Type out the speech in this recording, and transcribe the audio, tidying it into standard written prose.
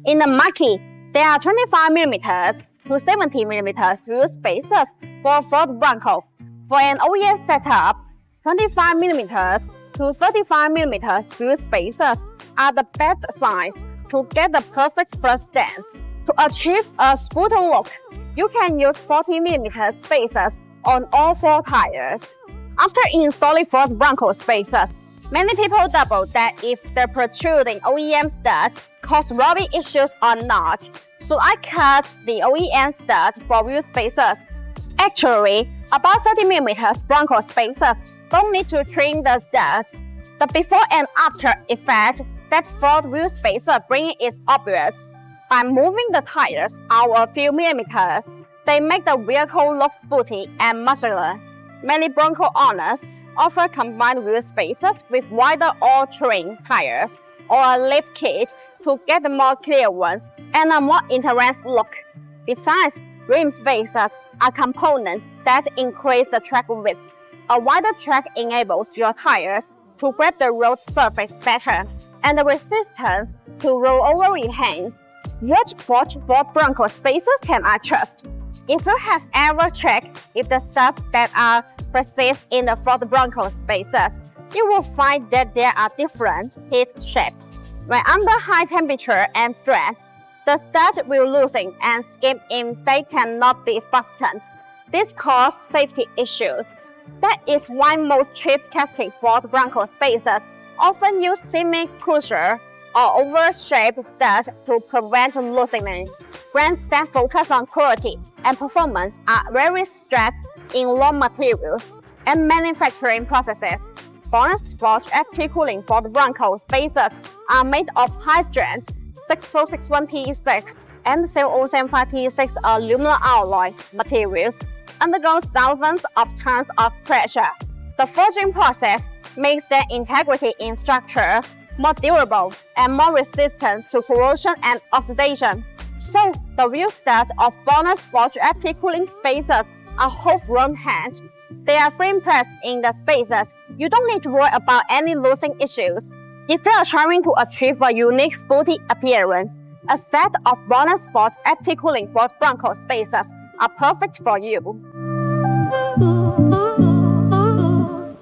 In the market, there are 25mm to 70mm wheel spacers for Ford Bronco. For an OEM setup, 25mm to 35mm wheel spacers are the best size to get the perfect first stance. To achieve a sporty look, you can use 40mm spacers on all 4 tires. After installing Ford Bronco spacers, many people doubt that if the protruding OEM stud cause rubbing issues or not. So I cut the OEM stud for wheel spacers. Actually, about 30mm Bronco spacers don't need to trim the stud. The before and after effect that Ford wheel spacer brings is obvious. By moving the tires out a few millimeters, they make the vehicle look sporty and muscular. Many Bronco owners offer combined wheel spacers with wider all-terrain tires or a lift kit to get a more clear ones and a more interesting look. Besides, rim spacers are components that increase the track width. A wider track enables your tires to grab the road surface better, and the resistance to roll over enhanced. What Ford Bronco spacers can I trust? If you have ever checked if the stuff that are persist in the Ford Bronco spacers, you will find that there are different heat shapes. When under high temperature and stress, the stud will loosen and skip if they cannot be fastened. This causes safety issues. That is why most cheap casting Ford Bronco spacers often use semi-crucial or oval-shaped studs to prevent loosening. Brands that focus on quality and performance are very strict in raw materials and manufacturing processes. BONOSS Sport Active Cooling Ford Bronco spacers are made of high-strength 6061T6 and 0075T6 aluminum alloy materials, undergo thousands of tons of pressure. The forging process makes their integrity in structure more durable and more resistant to corrosion and oxidation. So, the wheel stud of BONOSS Sport Active Cooling spacers are whole front hand. They are frame pressed in the spacers. You don't need to worry about any loosening issues. If you are trying to achieve a unique sporty appearance, a set of BONOSS Sport Active Cooling Ford Bronco spacers are perfect for you.